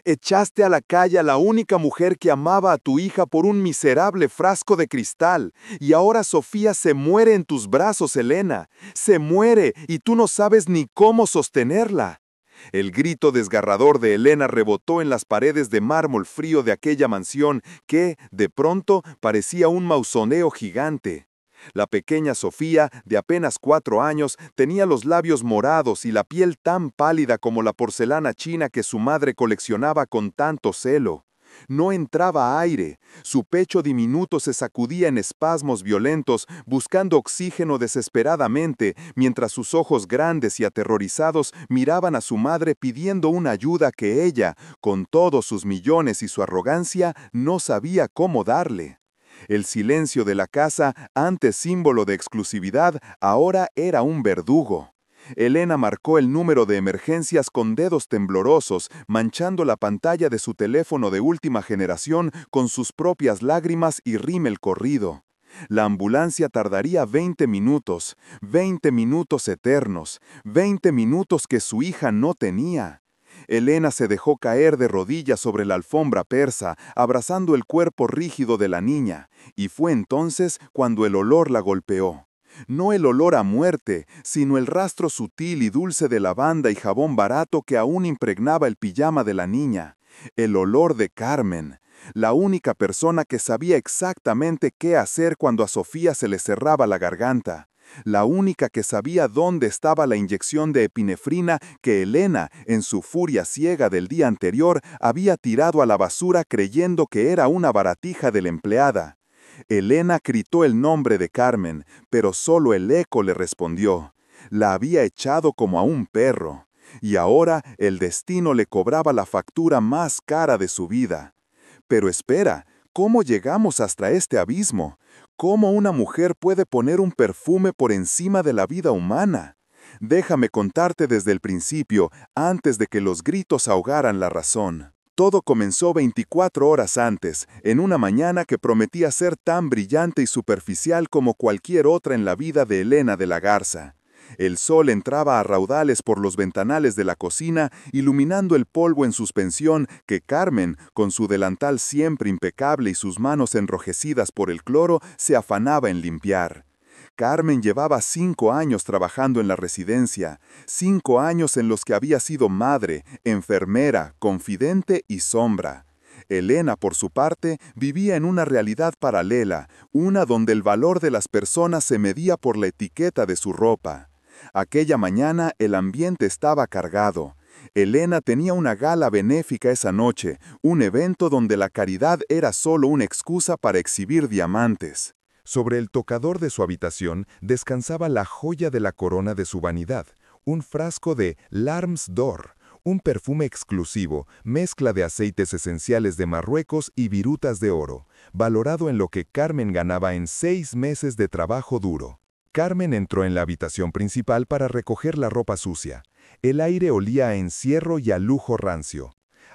Echaste a la calle a la única mujer que amaba a tu hija por un miserable frasco de cristal. Y ahora Sofía se muere en tus brazos, Elena. Se muere y tú no sabes ni cómo sostenerla. El grito desgarrador de Elena rebotó en las paredes de mármol frío de aquella mansión que, de pronto, parecía un mausoleo gigante. La pequeña Sofía, de apenas 4 años, tenía los labios morados y la piel tan pálida como la porcelana china que su madre coleccionaba con tanto celo. No entraba aire, su pecho diminuto se sacudía en espasmos violentos, buscando oxígeno desesperadamente, mientras sus ojos grandes y aterrorizados miraban a su madre pidiendo una ayuda que ella, con todos sus millones y su arrogancia, no sabía cómo darle. El silencio de la casa, antes símbolo de exclusividad, ahora era un verdugo. Elena marcó el número de emergencias con dedos temblorosos, manchando la pantalla de su teléfono de última generación con sus propias lágrimas y rímel corrido. La ambulancia tardaría 20 minutos eternos, 20 minutos que su hija no tenía. Elena se dejó caer de rodillas sobre la alfombra persa, abrazando el cuerpo rígido de la niña, y fue entonces cuando el olor la golpeó. No el olor a muerte, sino el rastro sutil y dulce de lavanda y jabón barato que aún impregnaba el pijama de la niña. El olor de Carmen, la única persona que sabía exactamente qué hacer cuando a Sofía se le cerraba la garganta. La única que sabía dónde estaba la inyección de epinefrina que Elena, en su furia ciega del día anterior, había tirado a la basura creyendo que era una baratija de la empleada. Elena gritó el nombre de Carmen, pero solo el eco le respondió. La había echado como a un perro, y ahora el destino le cobraba la factura más cara de su vida. Pero espera, ¿cómo llegamos hasta este abismo? ¿Cómo una mujer puede poner un perfume por encima de la vida humana? Déjame contarte desde el principio, antes de que los gritos ahogaran la razón. Todo comenzó 24 horas antes, en una mañana que prometía ser tan brillante y superficial como cualquier otra en la vida de Elena de la Garza. El sol entraba a raudales por los ventanales de la cocina, iluminando el polvo en suspensión que Carmen, con su delantal siempre impecable y sus manos enrojecidas por el cloro, se afanaba en limpiar. Carmen llevaba 5 años trabajando en la residencia, 5 años en los que había sido madre, enfermera, confidente y sombra. Elena, por su parte, vivía en una realidad paralela, una donde el valor de las personas se medía por la etiqueta de su ropa. Aquella mañana el ambiente estaba cargado. Elena tenía una gala benéfica esa noche, un evento donde la caridad era solo una excusa para exhibir diamantes. Sobre el tocador de su habitación descansaba la joya de la corona de su vanidad, un frasco de L'Armes d'Or, un perfume exclusivo, mezcla de aceites esenciales de Marruecos y virutas de oro, valorado en lo que Carmen ganaba en 6 meses de trabajo duro. Carmen entró en la habitación principal para recoger la ropa sucia. El aire olía a encierro y a lujo rancio.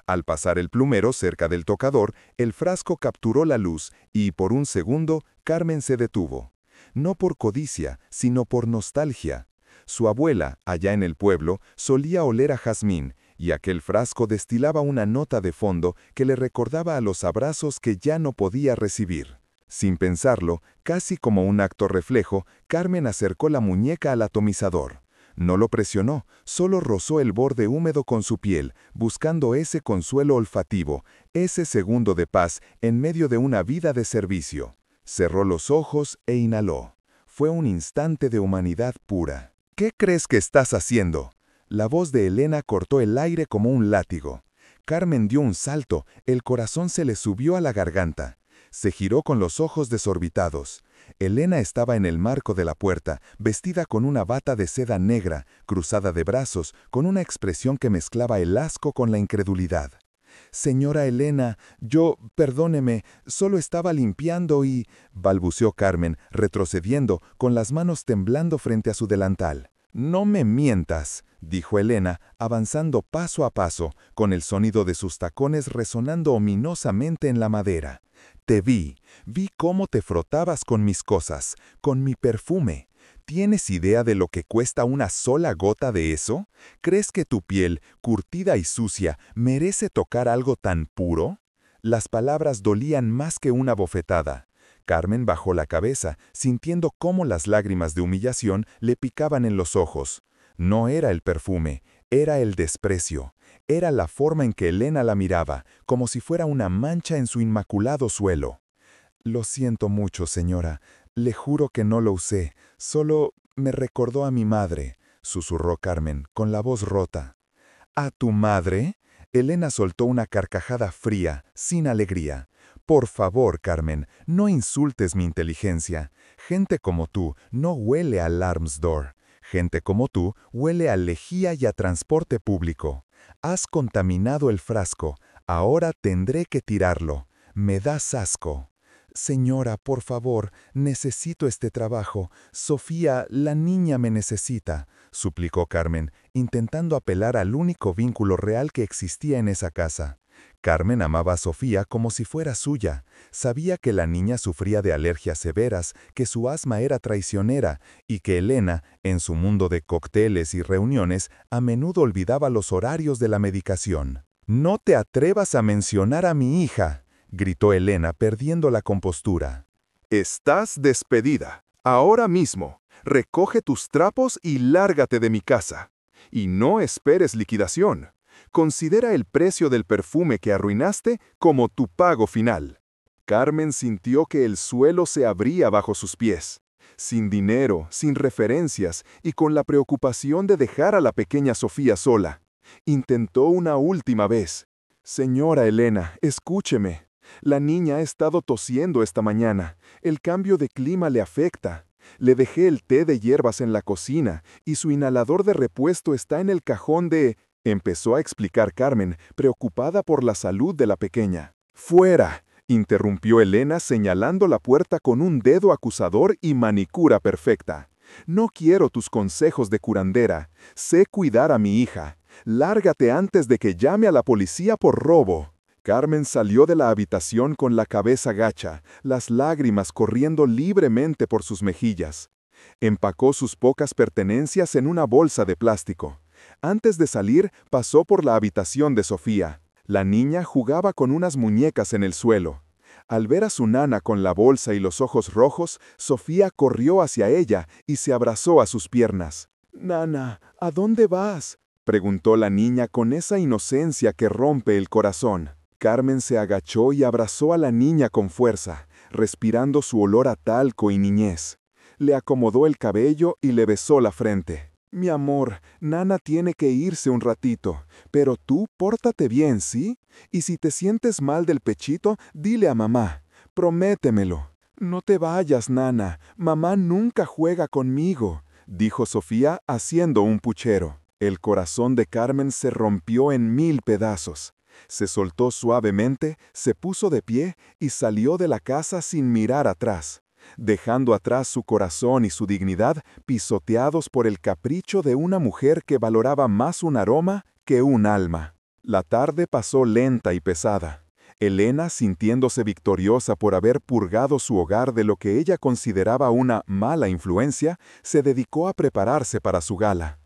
Al pasar el plumero cerca del tocador, el frasco capturó la luz y, por un segundo, Carmen se detuvo. No por codicia, sino por nostalgia. Su abuela, allá en el pueblo, solía oler a jazmín, y aquel frasco destilaba una nota de fondo que le recordaba a los abrazos que ya no podía recibir. Sin pensarlo, casi como un acto reflejo, Carmen acercó la muñeca al atomizador. No lo presionó, solo rozó el borde húmedo con su piel, buscando ese consuelo olfativo, ese segundo de paz en medio de una vida de servicio. Cerró los ojos e inhaló. Fue un instante de humanidad pura. ¿Qué crees que estás haciendo? La voz de Elena cortó el aire como un látigo. Carmen dio un salto, el corazón se le subió a la garganta. Se giró con los ojos desorbitados. Elena estaba en el marco de la puerta, vestida con una bata de seda negra, cruzada de brazos, con una expresión que mezclaba el asco con la incredulidad. «Señora Elena, perdóneme, solo estaba limpiando y...» balbuceó Carmen, retrocediendo, con las manos temblando frente a su delantal. «No me mientas», dijo Elena, avanzando paso a paso, con el sonido de sus tacones resonando ominosamente en la madera. «Te vi cómo te frotabas con mis cosas, con mi perfume. ¿Tienes idea de lo que cuesta una sola gota de eso? ¿Crees que tu piel, curtida y sucia, merece tocar algo tan puro? Las palabras dolían más que una bofetada. Carmen bajó la cabeza, sintiendo cómo las lágrimas de humillación le picaban en los ojos. No era el perfume, era el desprecio. Era la forma en que Elena la miraba, como si fuera una mancha en su inmaculado suelo. Lo siento mucho, señora. Le juro que no lo usé. Solo me recordó a mi madre, susurró Carmen, con la voz rota. ¿A tu madre? Elena soltó una carcajada fría, sin alegría. Por favor, Carmen, no insultes mi inteligencia. Gente como tú no huele a Larmsdor. Gente como tú huele a lejía y a transporte público. Has contaminado el frasco. Ahora tendré que tirarlo. Me das asco. Señora, por favor, necesito este trabajo. Sofía, la niña me necesita, suplicó Carmen, intentando apelar al único vínculo real que existía en esa casa. Carmen amaba a Sofía como si fuera suya. Sabía que la niña sufría de alergias severas, que su asma era traicionera y que Elena, en su mundo de cócteles y reuniones, a menudo olvidaba los horarios de la medicación. «No te atrevas a mencionar a mi hija», gritó Elena, perdiendo la compostura. Estás despedida. Ahora mismo. Recoge tus trapos y lárgate de mi casa. Y no esperes liquidación. Considera el precio del perfume que arruinaste como tu pago final. Carmen sintió que el suelo se abría bajo sus pies. Sin dinero, sin referencias y con la preocupación de dejar a la pequeña Sofía sola. Intentó una última vez. Señora Elena, escúcheme. La niña ha estado tosiendo esta mañana. El cambio de clima le afecta. Le dejé el té de hierbas en la cocina y su inhalador de repuesto está en el cajón de... Empezó a explicar Carmen, preocupada por la salud de la pequeña. ¡Fuera!, interrumpió Elena señalando la puerta con un dedo acusador y manicura perfecta. No quiero tus consejos de curandera. Sé cuidar a mi hija. Lárgate antes de que llame a la policía por robo. Carmen salió de la habitación con la cabeza gacha, las lágrimas corriendo libremente por sus mejillas. Empacó sus pocas pertenencias en una bolsa de plástico. Antes de salir, pasó por la habitación de Sofía. La niña jugaba con unas muñecas en el suelo. Al ver a su nana con la bolsa y los ojos rojos, Sofía corrió hacia ella y se abrazó a sus piernas. «Nana, ¿a dónde vas?», preguntó la niña con esa inocencia que rompe el corazón. Carmen se agachó y abrazó a la niña con fuerza, respirando su olor a talco y niñez. Le acomodó el cabello y le besó la frente. «Mi amor, Nana tiene que irse un ratito, pero tú pórtate bien, ¿sí? Y si te sientes mal del pechito, dile a mamá. Prométemelo». «No te vayas, Nana. Mamá nunca juega conmigo», dijo Sofía haciendo un puchero. El corazón de Carmen se rompió en 1000 pedazos. Se soltó suavemente, se puso de pie y salió de la casa sin mirar atrás, dejando atrás su corazón y su dignidad pisoteados por el capricho de una mujer que valoraba más un aroma que un alma. La tarde pasó lenta y pesada. Elena, sintiéndose victoriosa por haber purgado su hogar de lo que ella consideraba una mala influencia, se dedicó a prepararse para su gala.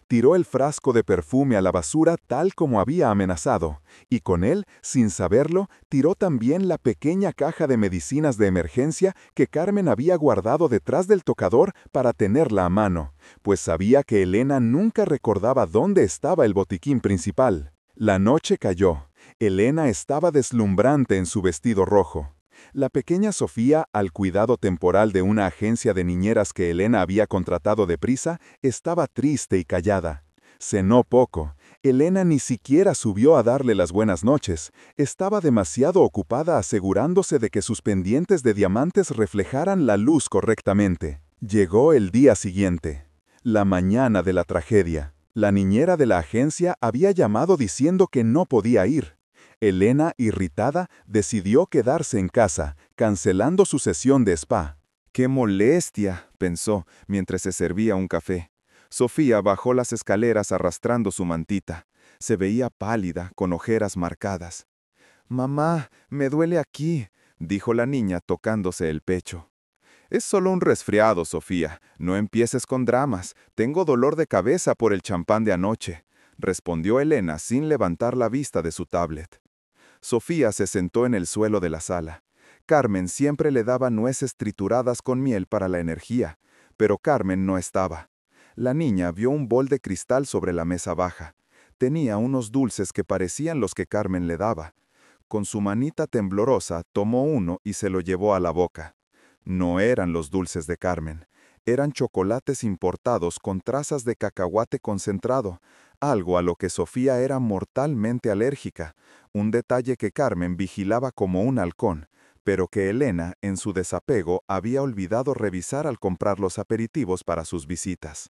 Tiró el frasco de perfume a la basura tal como había amenazado, y con él, sin saberlo, tiró también la pequeña caja de medicinas de emergencia que Carmen había guardado detrás del tocador para tenerla a mano, pues sabía que Elena nunca recordaba dónde estaba el botiquín principal. La noche cayó. Elena estaba deslumbrante en su vestido rojo. La pequeña Sofía, al cuidado temporal de una agencia de niñeras que Elena había contratado deprisa, estaba triste y callada. Cenó poco. Elena ni siquiera subió a darle las buenas noches. Estaba demasiado ocupada asegurándose de que sus pendientes de diamantes reflejaran la luz correctamente. Llegó el día siguiente, la mañana de la tragedia. La niñera de la agencia había llamado diciendo que no podía ir. Elena, irritada, decidió quedarse en casa, cancelando su sesión de spa. «¡Qué molestia!», pensó, mientras se servía un café. Sofía bajó las escaleras arrastrando su mantita. Se veía pálida, con ojeras marcadas. «Mamá, me duele aquí», dijo la niña tocándose el pecho. Es solo un resfriado, Sofía. No empieces con dramas. Tengo dolor de cabeza por el champán de anoche, respondió Elena sin levantar la vista de su tablet. Sofía se sentó en el suelo de la sala. Carmen siempre le daba nueces trituradas con miel para la energía, pero Carmen no estaba. La niña vio un bol de cristal sobre la mesa baja. Tenía unos dulces que parecían los que Carmen le daba. Con su manita temblorosa tomó uno y se lo llevó a la boca. No eran los dulces de Carmen. Eran chocolates importados con trazas de cacahuate concentrado, algo a lo que Sofía era mortalmente alérgica, un detalle que Carmen vigilaba como un halcón, pero que Elena, en su desapego, había olvidado revisar al comprar los aperitivos para sus visitas.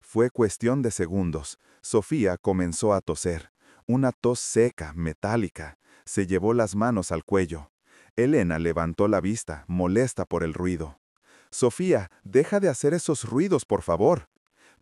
Fue cuestión de segundos. Sofía comenzó a toser. Una tos seca, metálica. Se llevó las manos al cuello. Elena levantó la vista, molesta por el ruido. «Sofía, deja de hacer esos ruidos, por favor».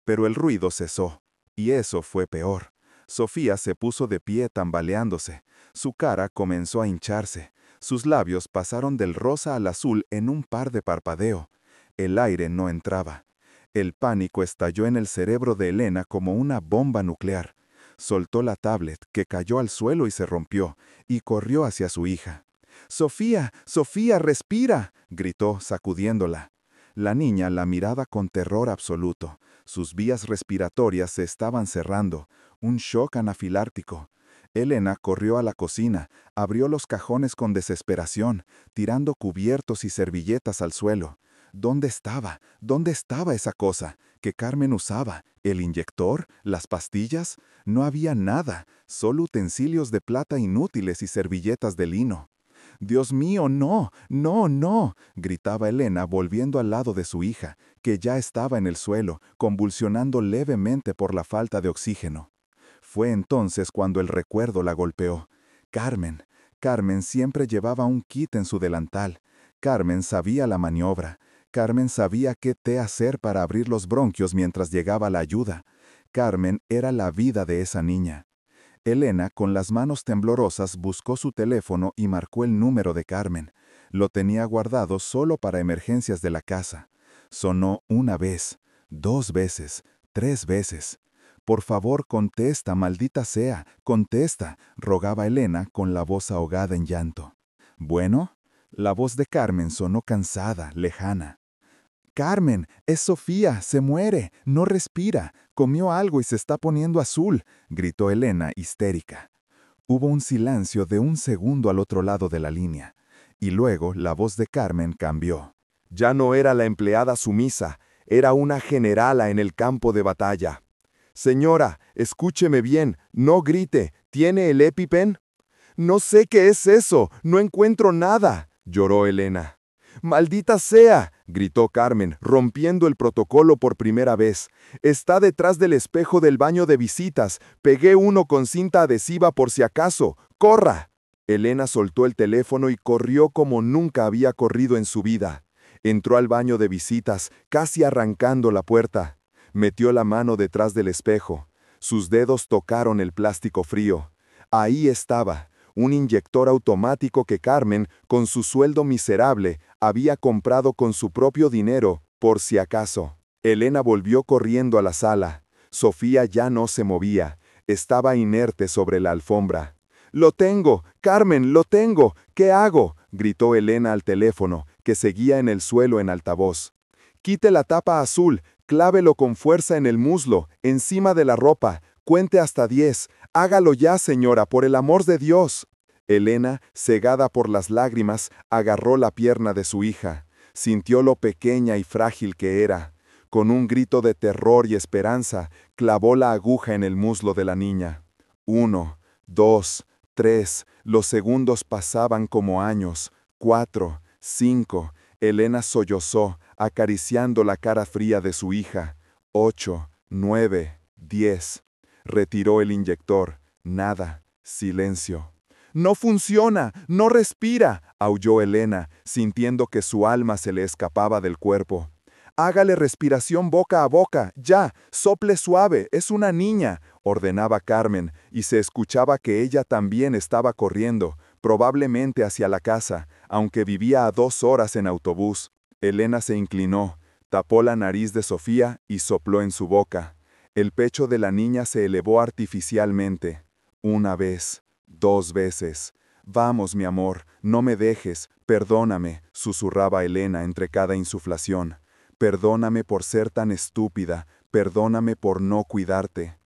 Pero el ruido cesó, y eso fue peor. Sofía se puso de pie tambaleándose. Su cara comenzó a hincharse. Sus labios pasaron del rosa al azul en un par de parpadeo. El aire no entraba. El pánico estalló en el cerebro de Elena como una bomba nuclear. Soltó la tablet, que cayó al suelo y se rompió, y corrió hacia su hija. «Sofía, Sofía, respira», gritó, sacudiéndola. La niña la miraba con terror absoluto. Sus vías respiratorias se estaban cerrando. Un shock anafilártico. Elena corrió a la cocina, abrió los cajones con desesperación, tirando cubiertos y servilletas al suelo. ¿Dónde estaba? ¿Dónde estaba esa cosa? ¿Que Carmen usaba? ¿El inyector? ¿Las pastillas? No había nada, solo utensilios de plata inútiles y servilletas de lino. «Dios mío, no, no, no», gritaba Elena volviendo al lado de su hija, que ya estaba en el suelo, convulsionando levemente por la falta de oxígeno. Fue entonces cuando el recuerdo la golpeó. Carmen. Carmen siempre llevaba un kit en su delantal. Carmen sabía la maniobra. Carmen sabía qué té hacer para abrir los bronquios mientras llegaba la ayuda. Carmen era la vida de esa niña. Elena, con las manos temblorosas, buscó su teléfono y marcó el número de Carmen. Lo tenía guardado solo para emergencias de la casa. Sonó una vez, 2 veces, 3 veces. «Por favor, contesta, maldita sea, contesta», rogaba Elena con la voz ahogada en llanto. «Bueno». La voz de Carmen sonó cansada, lejana. «Carmen, es Sofía, se muere, no respira, comió algo y se está poniendo azul», gritó Elena, histérica. Hubo un silencio de un segundo al otro lado de la línea, y luego la voz de Carmen cambió. Ya no era la empleada sumisa, era una generala en el campo de batalla. «Señora, escúcheme bien, no grite, ¿tiene el EpiPen?» «No sé qué es eso, no encuentro nada», lloró Elena. «Maldita sea», gritó Carmen, rompiendo el protocolo por primera vez. «Está detrás del espejo del baño de visitas. Pegué uno con cinta adhesiva por si acaso. ¡Corra!». Elena soltó el teléfono y corrió como nunca había corrido en su vida. Entró al baño de visitas, casi arrancando la puerta. Metió la mano detrás del espejo. Sus dedos tocaron el plástico frío. Ahí estaba, un inyector automático que Carmen, con su sueldo miserable, había comprado con su propio dinero, por si acaso. Elena volvió corriendo a la sala. Sofía ya no se movía. Estaba inerte sobre la alfombra. «Lo tengo, Carmen, lo tengo. ¿Qué hago?», gritó Elena al teléfono, que seguía en el suelo en altavoz. «Quite la tapa azul, clávelo con fuerza en el muslo, encima de la ropa. Cuente hasta 10. Hágalo ya, señora, por el amor de Dios». Elena, cegada por las lágrimas, agarró la pierna de su hija. Sintió lo pequeña y frágil que era. Con un grito de terror y esperanza, clavó la aguja en el muslo de la niña. 1, 2, 3, los segundos pasaban como años. 4, 5, Elena sollozó, acariciando la cara fría de su hija. 8, 9, 10. Retiró el inyector. Nada. Silencio. «No funciona, no respira», aulló Elena, sintiendo que su alma se le escapaba del cuerpo. «Hágale respiración boca a boca, ya, sople suave, es una niña», ordenaba Carmen, y se escuchaba que ella también estaba corriendo, probablemente hacia la casa, aunque vivía a 2 horas en autobús. Elena se inclinó, tapó la nariz de Sofía y sopló en su boca. El pecho de la niña se elevó artificialmente. Una vez, 2 veces. Vamos, mi amor, no me dejes, perdóname, susurraba Elena entre cada insuflación. Perdóname por ser tan estúpida, perdóname por no cuidarte.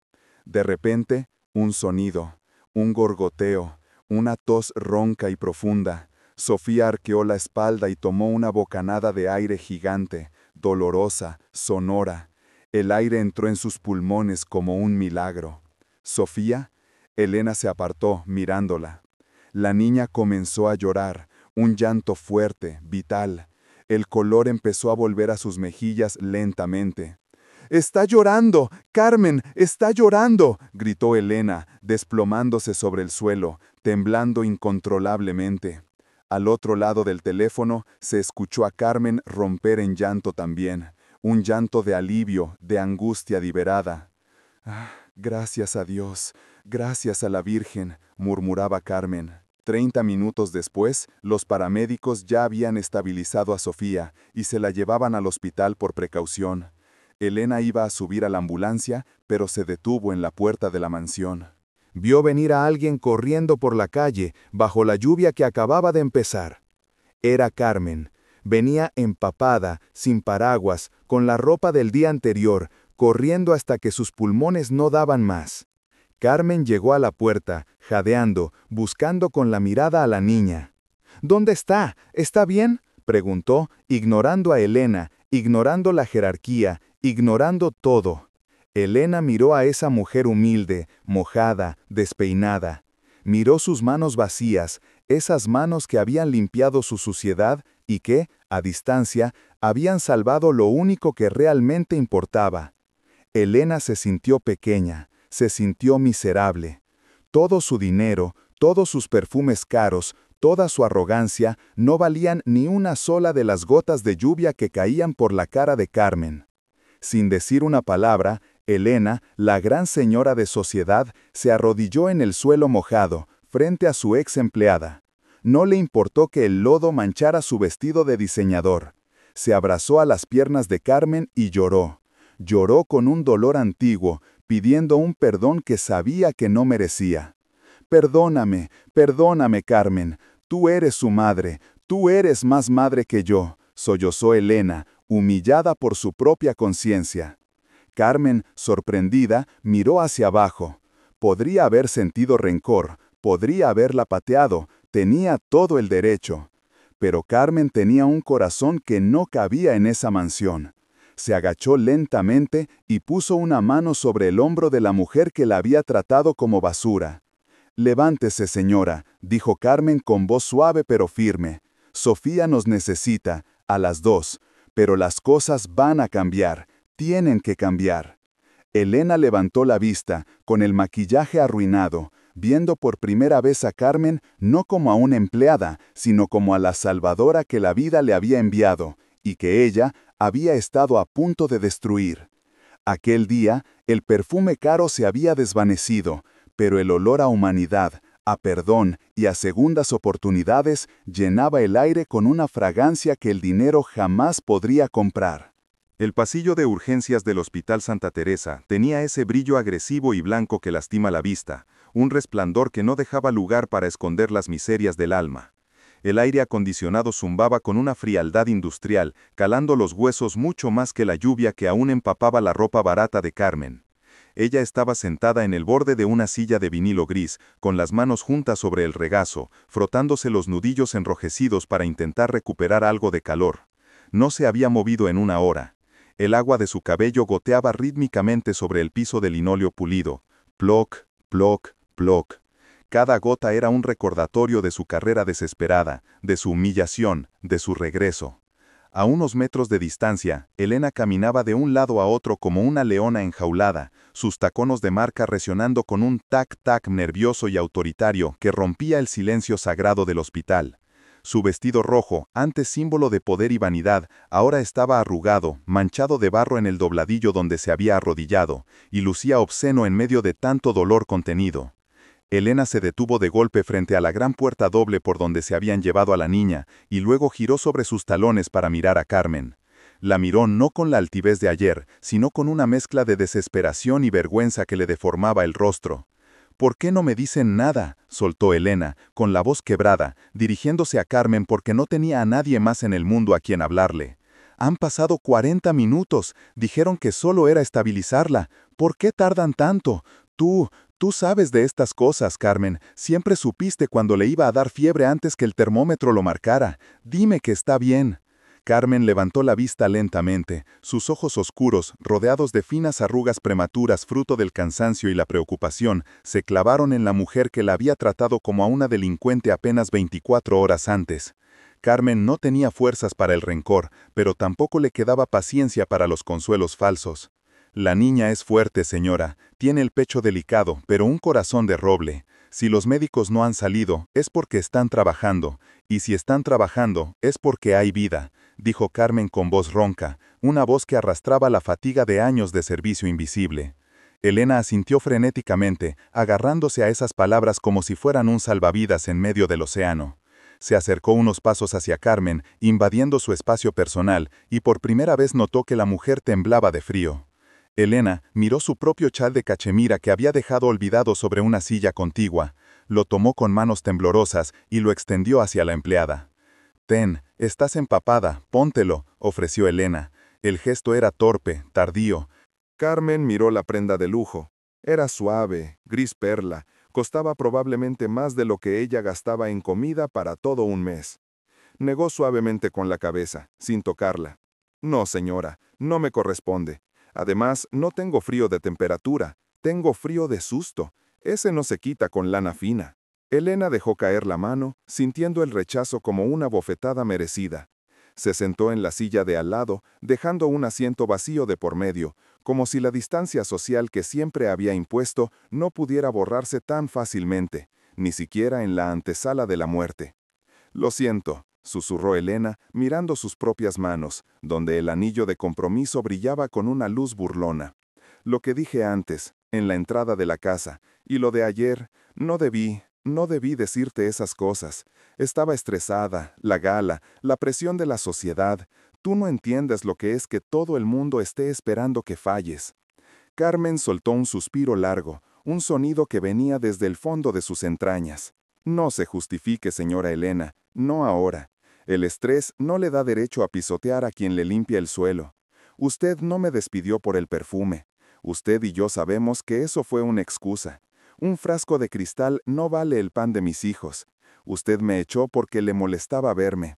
De repente, un sonido, un gorgoteo, una tos ronca y profunda. Sofía arqueó la espalda y tomó una bocanada de aire gigante, dolorosa, sonora. El aire entró en sus pulmones como un milagro. ¿Sofía? Elena se apartó, mirándola. La niña comenzó a llorar, un llanto fuerte, vital. El color empezó a volver a sus mejillas lentamente. «¡Está llorando! ¡Carmen, está llorando!», gritó Elena, desplomándose sobre el suelo, temblando incontrolablemente. Al otro lado del teléfono se escuchó a Carmen romper en llanto también, un llanto de alivio, de angustia liberada. «Ah, gracias a Dios, gracias a la Virgen», murmuraba Carmen. 30 minutos después, los paramédicos ya habían estabilizado a Sofía y se la llevaban al hospital por precaución. Elena iba a subir a la ambulancia, pero se detuvo en la puerta de la mansión. Vio venir a alguien corriendo por la calle, bajo la lluvia que acababa de empezar. Era Carmen. Venía empapada, sin paraguas, con la ropa del día anterior, corriendo hasta que sus pulmones no daban más. Carmen llegó a la puerta, jadeando, buscando con la mirada a la niña. «¿Dónde está? ¿Está bien?», preguntó, ignorando a Elena, ignorando la jerarquía, ignorando todo. Elena miró a esa mujer humilde, mojada, despeinada. Miró sus manos vacías, esas manos que habían limpiado su suciedad y que, a distancia, habían salvado lo único que realmente importaba. Elena se sintió pequeña, se sintió miserable. Todo su dinero, todos sus perfumes caros, toda su arrogancia no valían ni una sola de las gotas de lluvia que caían por la cara de Carmen. Sin decir una palabra, Elena, la gran señora de sociedad, se arrodilló en el suelo mojado, frente a su ex empleada. No le importó que el lodo manchara su vestido de diseñador. Se abrazó a las piernas de Carmen y lloró. Lloró con un dolor antiguo, pidiendo un perdón que sabía que no merecía. «Perdóname, perdóname, Carmen. Tú eres su madre, tú eres más madre que yo», sollozó Elena, humillada por su propia conciencia. Carmen, sorprendida, miró hacia abajo. Podría haber sentido rencor, podría haberla pateado, tenía todo el derecho. Pero Carmen tenía un corazón que no cabía en esa mansión. Se agachó lentamente y puso una mano sobre el hombro de la mujer que la había tratado como basura. «Levántese, señora», dijo Carmen con voz suave pero firme. «Sofía nos necesita, a las 2, pero las cosas van a cambiar, tienen que cambiar». Elena levantó la vista, con el maquillaje arruinado, viendo por primera vez a Carmen no como a una empleada, sino como a la salvadora que la vida le había enviado, y que ella había estado a punto de destruir. Aquel día, el perfume caro se había desvanecido, pero el olor a humanidad, a perdón y a segundas oportunidades llenaba el aire con una fragancia que el dinero jamás podría comprar. El pasillo de urgencias del Hospital Santa Teresa tenía ese brillo agresivo y blanco que lastima la vista, un resplandor que no dejaba lugar para esconder las miserias del alma. El aire acondicionado zumbaba con una frialdad industrial, calando los huesos mucho más que la lluvia que aún empapaba la ropa barata de Carmen. Ella estaba sentada en el borde de una silla de vinilo gris, con las manos juntas sobre el regazo, frotándose los nudillos enrojecidos para intentar recuperar algo de calor. No se había movido en una hora. El agua de su cabello goteaba rítmicamente sobre el piso de linóleo pulido. Ploc, ploc, ploc. Cada gota era un recordatorio de su carrera desesperada, de su humillación, de su regreso. A unos metros de distancia, Elena caminaba de un lado a otro como una leona enjaulada, sus tacones de marca resonando con un tac-tac nervioso y autoritario que rompía el silencio sagrado del hospital. Su vestido rojo, antes símbolo de poder y vanidad, ahora estaba arrugado, manchado de barro en el dobladillo donde se había arrodillado, y lucía obsceno en medio de tanto dolor contenido. Elena se detuvo de golpe frente a la gran puerta doble por donde se habían llevado a la niña, y luego giró sobre sus talones para mirar a Carmen. La miró no con la altivez de ayer, sino con una mezcla de desesperación y vergüenza que le deformaba el rostro. «¿Por qué no me dicen nada?», soltó Elena, con la voz quebrada, dirigiéndose a Carmen porque no tenía a nadie más en el mundo a quien hablarle. «Han pasado 40 minutos, dijeron que solo era estabilizarla. ¿Por qué tardan tanto? Tú sabes de estas cosas, Carmen. Siempre supiste cuando le iba a dar fiebre antes que el termómetro lo marcara. Dime que está bien». Carmen levantó la vista lentamente. Sus ojos oscuros, rodeados de finas arrugas prematuras fruto del cansancio y la preocupación, se clavaron en la mujer que la había tratado como a una delincuente apenas 24 horas antes. Carmen no tenía fuerzas para el rencor, pero tampoco le quedaba paciencia para los consuelos falsos. «La niña es fuerte, señora. Tiene el pecho delicado, pero un corazón de roble. Si los médicos no han salido, es porque están trabajando. Y si están trabajando, es porque hay vida», dijo Carmen con voz ronca, una voz que arrastraba la fatiga de años de servicio invisible. Elena asintió frenéticamente, agarrándose a esas palabras como si fueran un salvavidas en medio del océano. Se acercó unos pasos hacia Carmen, invadiendo su espacio personal, y por primera vez notó que la mujer temblaba de frío. Elena miró su propio chal de cachemira que había dejado olvidado sobre una silla contigua, lo tomó con manos temblorosas y lo extendió hacia la empleada. «Ten, estás empapada, póntelo», ofreció Elena. El gesto era torpe, tardío. Carmen miró la prenda de lujo. Era suave, gris perla, costaba probablemente más de lo que ella gastaba en comida para todo un mes. Negó suavemente con la cabeza, sin tocarla. «No, señora, no me corresponde. Además, no tengo frío de temperatura, tengo frío de susto. Ese no se quita con lana fina». Elena dejó caer la mano, sintiendo el rechazo como una bofetada merecida. Se sentó en la silla de al lado, dejando un asiento vacío de por medio, como si la distancia social que siempre había impuesto no pudiera borrarse tan fácilmente, ni siquiera en la antesala de la muerte. «Lo siento», susurró Elena, mirando sus propias manos, donde el anillo de compromiso brillaba con una luz burlona. «Lo que dije antes, en la entrada de la casa, y lo de ayer, no debí decirte esas cosas. Estaba estresada, la gala, la presión de la sociedad. Tú no entiendes lo que es que todo el mundo esté esperando que falles». Carmen soltó un suspiro largo, un sonido que venía desde el fondo de sus entrañas. «No se justifique, señora Elena, no ahora. El estrés no le da derecho a pisotear a quien le limpia el suelo. Usted no me despidió por el perfume. Usted y yo sabemos que eso fue una excusa. Un frasco de cristal no vale el pan de mis hijos. Usted me echó porque le molestaba verme».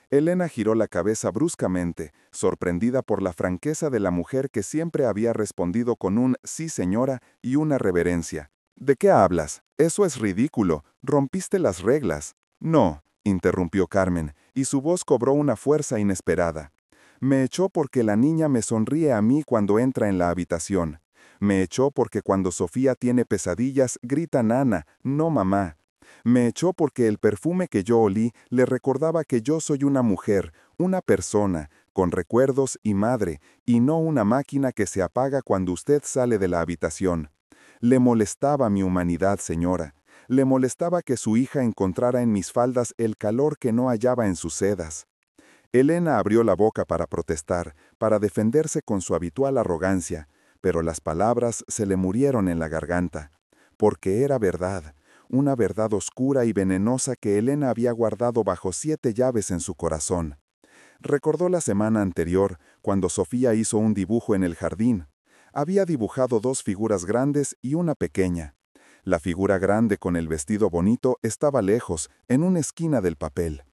Elena giró la cabeza bruscamente, sorprendida por la franqueza de la mujer que siempre había respondido con un «sí, señora» y una reverencia. «¿De qué hablas? Eso es ridículo. Rompiste las reglas». «No», interrumpió Carmen, y su voz cobró una fuerza inesperada. «Me echó porque la niña me sonríe a mí cuando entra en la habitación. Me echó porque cuando Sofía tiene pesadillas grita nana, no mamá. Me echó porque el perfume que yo olí le recordaba que yo soy una mujer, una persona, con recuerdos y madre, y no una máquina que se apaga cuando usted sale de la habitación. Le molestaba mi humanidad, señora. Le molestaba que su hija encontrara en mis faldas el calor que no hallaba en sus sedas». Elena abrió la boca para protestar, para defenderse con su habitual arrogancia, pero las palabras se le murieron en la garganta. Porque era verdad, una verdad oscura y venenosa que Elena había guardado bajo 7 llaves en su corazón. Recordó la semana anterior, cuando Sofía hizo un dibujo en el jardín. Había dibujado 2 figuras grandes y una pequeña. La figura grande con el vestido bonito estaba lejos, en una esquina del papel.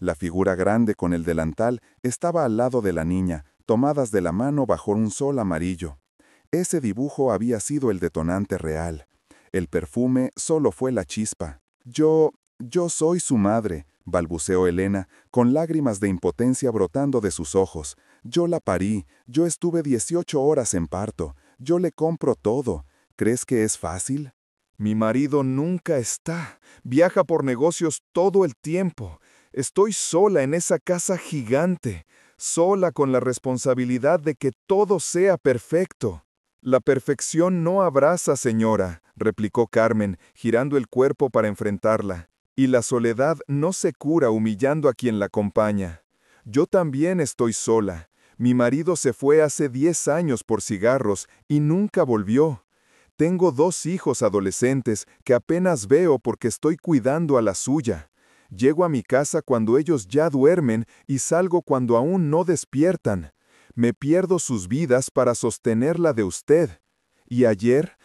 La figura grande con el delantal estaba al lado de la niña, tomadas de la mano bajo un sol amarillo. Ese dibujo había sido el detonante real. El perfume solo fue la chispa. Yo soy su madre», balbuceó Elena, con lágrimas de impotencia brotando de sus ojos. «Yo la parí, yo estuve 18 horas en parto, yo le compro todo. ¿Crees que es fácil?» «Mi marido nunca está, viaja por negocios todo el tiempo. Estoy sola en esa casa gigante, sola con la responsabilidad de que todo sea perfecto». La perfección no abraza, señora, replicó Carmen, girando el cuerpo para enfrentarla. Y la soledad no se cura humillando a quien la acompaña. Yo también estoy sola. Mi marido se fue hace 10 años por cigarros y nunca volvió. Tengo 2 hijos adolescentes que apenas veo porque estoy cuidando a la suya. Llego a mi casa cuando ellos ya duermen y salgo cuando aún no despiertan. Me pierdo sus vidas para sostener la de usted. Y ayer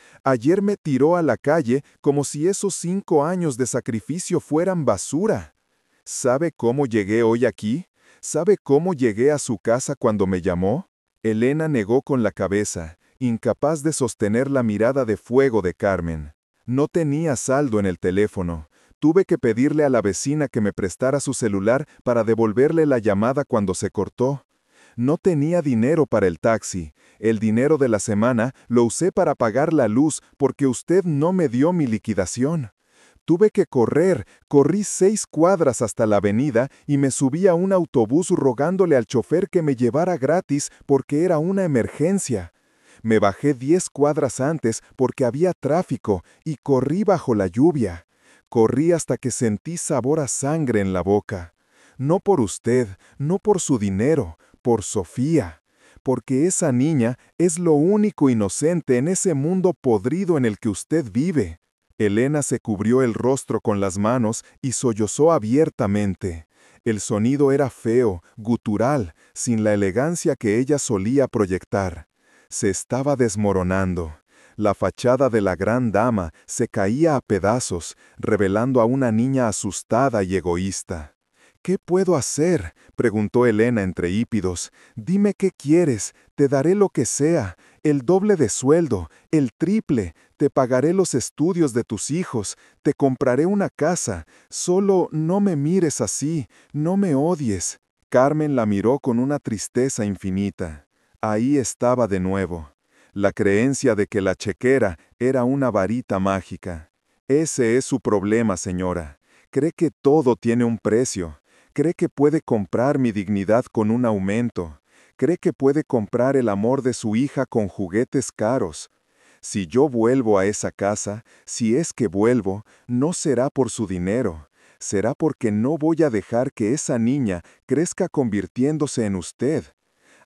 me tiró a la calle como si esos 5 años de sacrificio fueran basura. ¿Sabe cómo llegué hoy aquí? ¿Sabe cómo llegué a su casa cuando me llamó? Elena negó con la cabeza, incapaz de sostener la mirada de fuego de Carmen. No tenía saldo en el teléfono. Tuve que pedirle a la vecina que me prestara su celular para devolverle la llamada cuando se cortó. No tenía dinero para el taxi. El dinero de la semana lo usé para pagar la luz porque usted no me dio mi liquidación. Tuve que corrí 6 cuadras hasta la avenida y me subí a un autobús rogándole al chofer que me llevara gratis porque era una emergencia. Me bajé 10 cuadras antes porque había tráfico y corrí bajo la lluvia. Corrí hasta que sentí sabor a sangre en la boca. No por usted, no por su dinero, por Sofía, porque esa niña es lo único inocente en ese mundo podrido en el que usted vive. Elena se cubrió el rostro con las manos y sollozó abiertamente. El sonido era feo, gutural, sin la elegancia que ella solía proyectar. Se estaba desmoronando. La fachada de la gran dama se caía a pedazos, revelando a una niña asustada y egoísta. ¿Qué puedo hacer?, preguntó Elena entre hípidos. Dime qué quieres, te daré lo que sea, el doble de sueldo, el triple, te pagaré los estudios de tus hijos, te compraré una casa, solo no me mires así, no me odies. Carmen la miró con una tristeza infinita. Ahí estaba de nuevo. La creencia de que la chequera era una varita mágica. Ese es su problema, señora. Cree que todo tiene un precio. Cree que puede comprar mi dignidad con un aumento. Cree que puede comprar el amor de su hija con juguetes caros. Si yo vuelvo a esa casa, si es que vuelvo, no será por su dinero. Será porque no voy a dejar que esa niña crezca convirtiéndose en usted.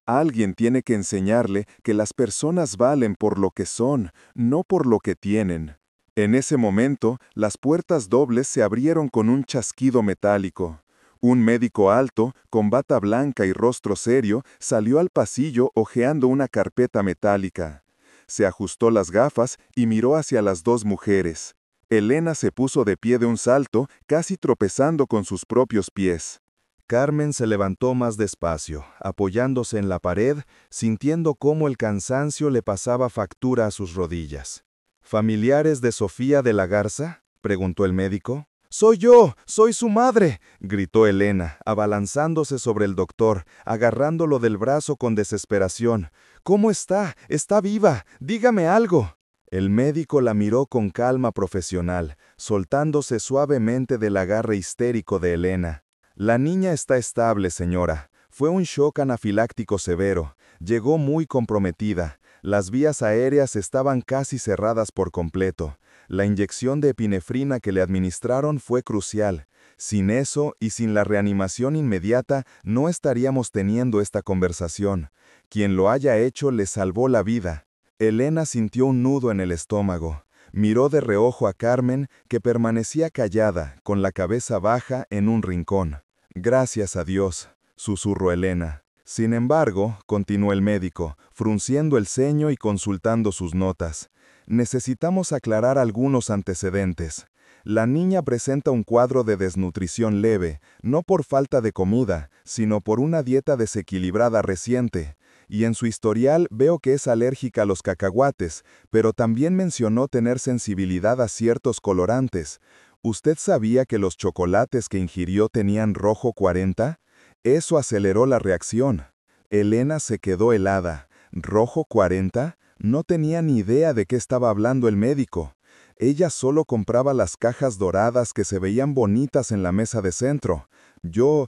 Alguien tiene que enseñarle que las personas valen por lo que son, no por lo que tienen. En ese momento, las puertas dobles se abrieron con un chasquido metálico. Un médico alto, con bata blanca y rostro serio, salió al pasillo hojeando una carpeta metálica. Se ajustó las gafas y miró hacia las 2 mujeres. Elena se puso de pie de un salto, casi tropezando con sus propios pies. Carmen se levantó más despacio, apoyándose en la pared, sintiendo cómo el cansancio le pasaba factura a sus rodillas. ¿Familiares de Sofía de la Garza?, preguntó el médico. «¡Soy yo! ¡Soy su madre!», gritó Elena, abalanzándose sobre el doctor, agarrándolo del brazo con desesperación. «¿Cómo está? ¿Está viva? Dígame algo». El médico la miró con calma profesional, soltándose suavemente del agarre histérico de Elena. «La niña está estable, señora. Fue un shock anafiláctico severo. Llegó muy comprometida. Las vías aéreas estaban casi cerradas por completo. La inyección de epinefrina que le administraron fue crucial. Sin eso y sin la reanimación inmediata, no estaríamos teniendo esta conversación. Quien lo haya hecho le salvó la vida». Elena sintió un nudo en el estómago. Miró de reojo a Carmen, que permanecía callada, con la cabeza baja en un rincón. «Gracias a Dios», susurró Elena. «Sin embargo», continuó el médico, frunciendo el ceño y consultando sus notas, «necesitamos aclarar algunos antecedentes. La niña presenta un cuadro de desnutrición leve, no por falta de comida, sino por una dieta desequilibrada reciente. Y en su historial veo que es alérgica a los cacahuates, pero también mencionó tener sensibilidad a ciertos colorantes. ¿Usted sabía que los chocolates que ingirió tenían rojo 40? Eso aceleró la reacción». Elena se quedó helada. ¿Rojo 40? No tenía ni idea de qué estaba hablando el médico. Ella solo compraba las cajas doradas que se veían bonitas en la mesa de centro. Yo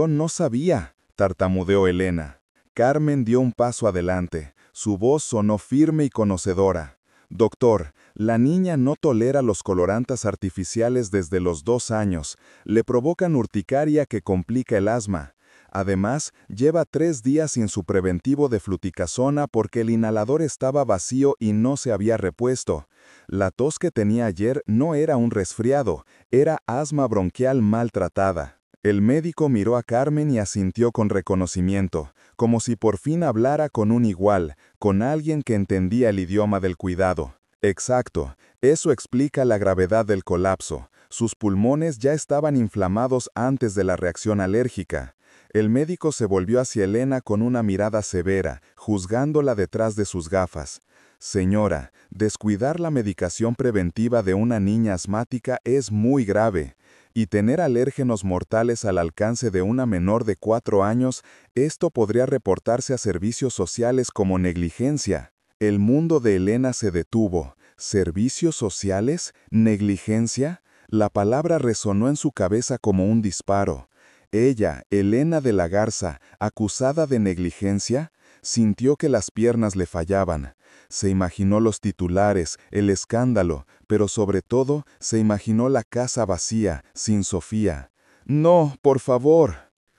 no sabía, tartamudeó Elena. Carmen dio un paso adelante. Su voz sonó firme y conocedora. «Doctor, la niña no tolera los colorantes artificiales desde los 2 años. Le provocan urticaria que complica el asma. Además, lleva 3 días sin su preventivo de fluticasona porque el inhalador estaba vacío y no se había repuesto. La tos que tenía ayer no era un resfriado, era asma bronquial maltratada». El médico miró a Carmen y asintió con reconocimiento, como si por fin hablara con un igual, con alguien que entendía el idioma del cuidado. Exacto, eso explica la gravedad del colapso. Sus pulmones ya estaban inflamados antes de la reacción alérgica. El médico se volvió hacia Elena con una mirada severa, juzgándola detrás de sus gafas. «Señora, descuidar la medicación preventiva de una niña asmática es muy grave. Y tener alérgenos mortales al alcance de una menor de 4 años, esto podría reportarse a servicios sociales como negligencia». El mundo de Elena se detuvo. ¿Servicios sociales? ¿Negligencia? La palabra resonó en su cabeza como un disparo. Ella, Elena de la Garza, acusada de negligencia, sintió que las piernas le fallaban. Se imaginó los titulares, el escándalo, pero sobre todo se imaginó la casa vacía, sin Sofía. «No, por favor».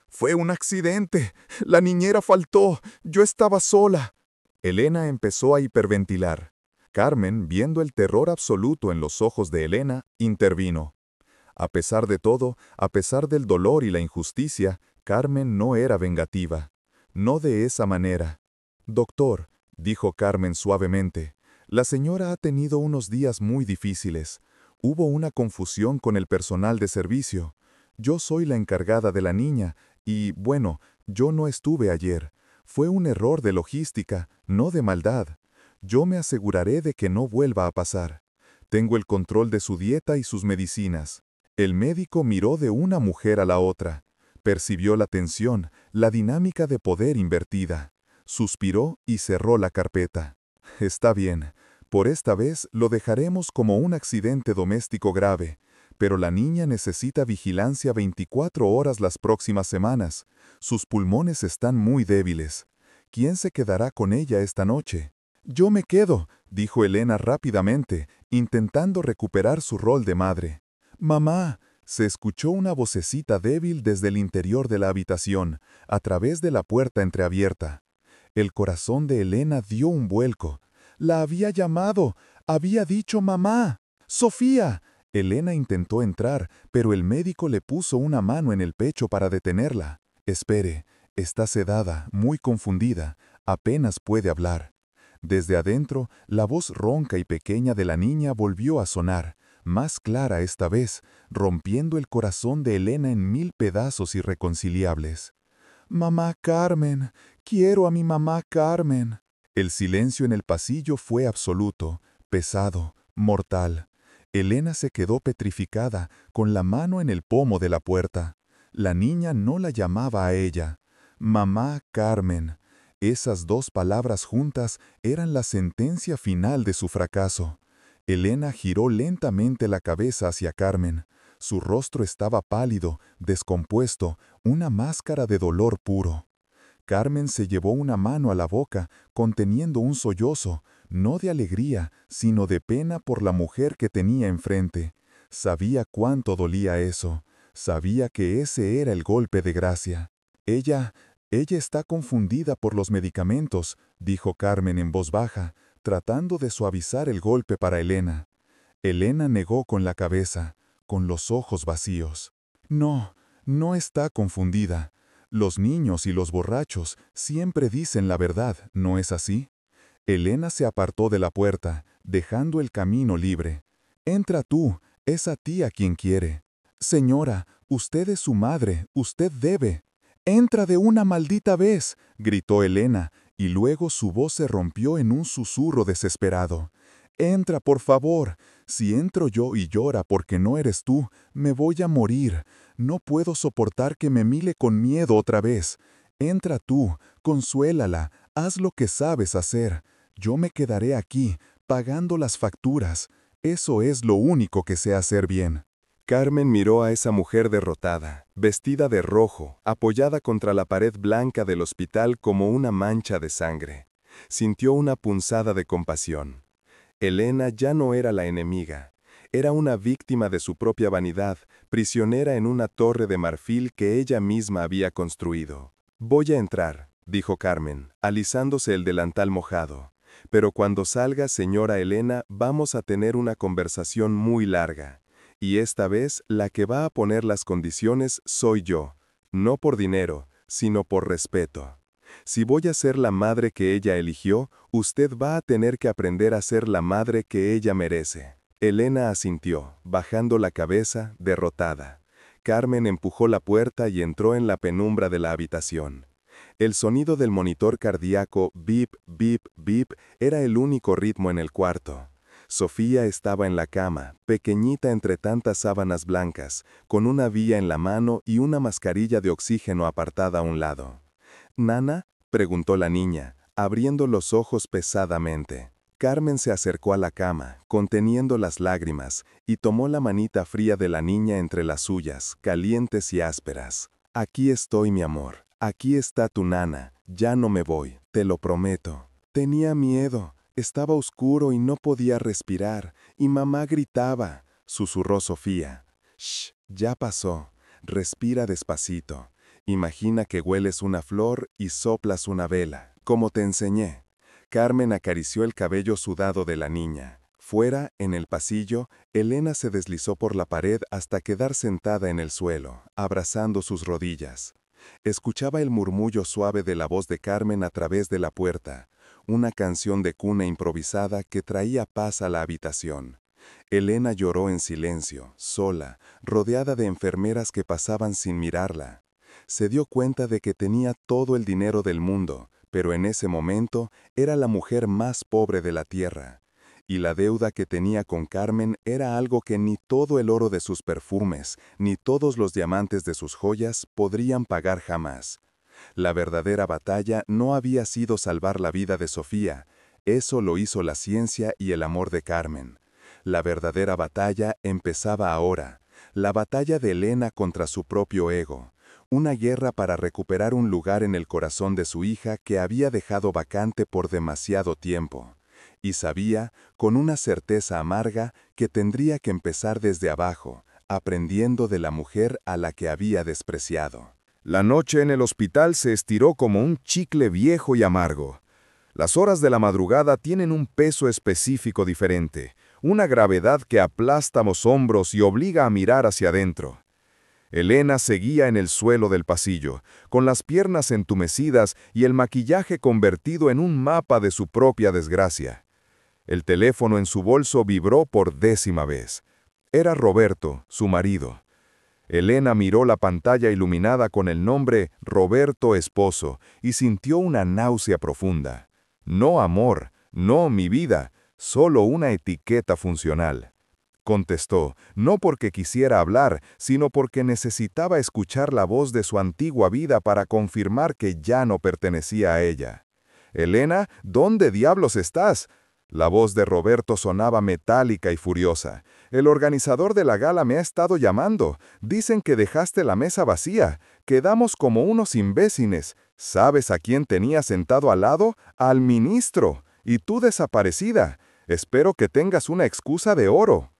«Fue un accidente. La niñera faltó. Yo estaba sola». Elena empezó a hiperventilar. Carmen, viendo el terror absoluto en los ojos de Elena, intervino. A pesar de todo, a pesar del dolor y la injusticia, Carmen no era vengativa. No de esa manera. «Doctor», dijo Carmen suavemente, «la señora ha tenido unos días muy difíciles. Hubo una confusión con el personal de servicio. Yo soy la encargada de la niña y, bueno, yo no estuve ayer. Fue un error de logística, no de maldad. Yo me aseguraré de que no vuelva a pasar. Tengo el control de su dieta y sus medicinas». El médico miró de una mujer a la otra. Percibió la tensión, la dinámica de poder invertida. Suspiró y cerró la carpeta. «Está bien. Por esta vez lo dejaremos como un accidente doméstico grave, pero la niña necesita vigilancia 24 horas las próximas semanas. Sus pulmones están muy débiles. ¿Quién se quedará con ella esta noche?» «Yo me quedo», dijo Elena rápidamente, intentando recuperar su rol de madre. «Mamá», se escuchó una vocecita débil desde el interior de la habitación, a través de la puerta entreabierta. El corazón de Elena dio un vuelco. La había llamado, había dicho «mamá». «¡Sofía!». Elena intentó entrar, pero el médico le puso una mano en el pecho para detenerla. «Espere, está sedada, muy confundida, apenas puede hablar». Desde adentro, la voz ronca y pequeña de la niña volvió a sonar, más clara esta vez, rompiendo el corazón de Elena en 1000 pedazos irreconciliables. «Mamá Carmen, quiero a mi mamá Carmen». El silencio en el pasillo fue absoluto, pesado, mortal. Elena se quedó petrificada, con la mano en el pomo de la puerta. La niña no la llamaba a ella. «Mamá Carmen». Esas 2 palabras juntas eran la sentencia final de su fracaso. Elena giró lentamente la cabeza hacia Carmen. Su rostro estaba pálido, descompuesto, una máscara de dolor puro. Carmen se llevó una mano a la boca, conteniendo un sollozo, no de alegría, sino de pena por la mujer que tenía enfrente. Sabía cuánto dolía eso. Sabía que ese era el golpe de gracia. Ella está confundida por los medicamentos», dijo Carmen en voz baja, tratando de suavizar el golpe para Elena. Elena negó con la cabeza, con los ojos vacíos. «No, no está confundida. Los niños y los borrachos siempre dicen la verdad, ¿no es así?». Elena se apartó de la puerta, dejando el camino libre. «Entra tú, es a ti a quien quiere». «Señora, usted es su madre, usted debe». «Entra de una maldita vez», gritó Elena, y luego su voz se rompió en un susurro desesperado. «Entra, por favor. Si entro yo y llora porque no eres tú, me voy a morir. No puedo soportar que me mire con miedo otra vez. Entra tú, consuélala, haz lo que sabes hacer. Yo me quedaré aquí, pagando las facturas. Eso es lo único que sé hacer bien». Carmen miró a esa mujer derrotada, vestida de rojo, apoyada contra la pared blanca del hospital como una mancha de sangre. Sintió una punzada de compasión. Elena ya no era la enemiga. Era una víctima de su propia vanidad, prisionera en una torre de marfil que ella misma había construido. «Voy a entrar», dijo Carmen, alisándose el delantal mojado. «Pero cuando salga, señora Elena, vamos a tener una conversación muy larga. Y esta vez, la que va a poner las condiciones soy yo. No por dinero, sino por respeto. Si voy a ser la madre que ella eligió, usted va a tener que aprender a ser la madre que ella merece». Elena asintió, bajando la cabeza, derrotada. Carmen empujó la puerta y entró en la penumbra de la habitación. El sonido del monitor cardíaco bip, bip, bip era el único ritmo en el cuarto. Sofía estaba en la cama, pequeñita entre tantas sábanas blancas, con una vía en la mano y una mascarilla de oxígeno apartada a un lado. «¿Nana?», preguntó la niña, abriendo los ojos pesadamente. Carmen se acercó a la cama, conteniendo las lágrimas, y tomó la manita fría de la niña entre las suyas, calientes y ásperas. «Aquí estoy, mi amor. Aquí está tu nana. Ya no me voy, te lo prometo». «Tenía miedo. Estaba oscuro y no podía respirar, y mamá gritaba», susurró Sofía. «Shh, ya pasó. Respira despacito. Imagina que hueles una flor y soplas una vela, como te enseñé». Carmen acarició el cabello sudado de la niña. Fuera, en el pasillo, Elena se deslizó por la pared hasta quedar sentada en el suelo, abrazando sus rodillas. Escuchaba el murmullo suave de la voz de Carmen a través de la puerta, una canción de cuna improvisada que traía paz a la habitación. Elena lloró en silencio, sola, rodeada de enfermeras que pasaban sin mirarla. Se dio cuenta de que tenía todo el dinero del mundo, pero en ese momento era la mujer más pobre de la tierra. Y la deuda que tenía con Carmen era algo que ni todo el oro de sus perfumes, ni todos los diamantes de sus joyas podrían pagar jamás. La verdadera batalla no había sido salvar la vida de Sofía, eso lo hizo la ciencia y el amor de Carmen. La verdadera batalla empezaba ahora, la batalla de Elena contra su propio ego. Una guerra para recuperar un lugar en el corazón de su hija que había dejado vacante por demasiado tiempo. Y sabía, con una certeza amarga, que tendría que empezar desde abajo, aprendiendo de la mujer a la que había despreciado. La noche en el hospital se estiró como un chicle viejo y amargo. Las horas de la madrugada tienen un peso específico diferente, una gravedad que aplasta los hombros y obliga a mirar hacia adentro. Elena seguía en el suelo del pasillo, con las piernas entumecidas y el maquillaje convertido en un mapa de su propia desgracia. El teléfono en su bolso vibró por 10ª vez. Era Roberto, su marido. Elena miró la pantalla iluminada con el nombre Roberto Esposo y sintió una náusea profunda. No amor, no mi vida, solo una etiqueta funcional. Contestó, no porque quisiera hablar, sino porque necesitaba escuchar la voz de su antigua vida para confirmar que ya no pertenecía a ella. «Elena, ¿dónde diablos estás?». La voz de Roberto sonaba metálica y furiosa. «El organizador de la gala me ha estado llamando. Dicen que dejaste la mesa vacía. Quedamos como unos imbéciles. ¿Sabes a quién tenía sentado al lado? Al ministro. Y tú desaparecida. Espero que tengas una excusa de oro».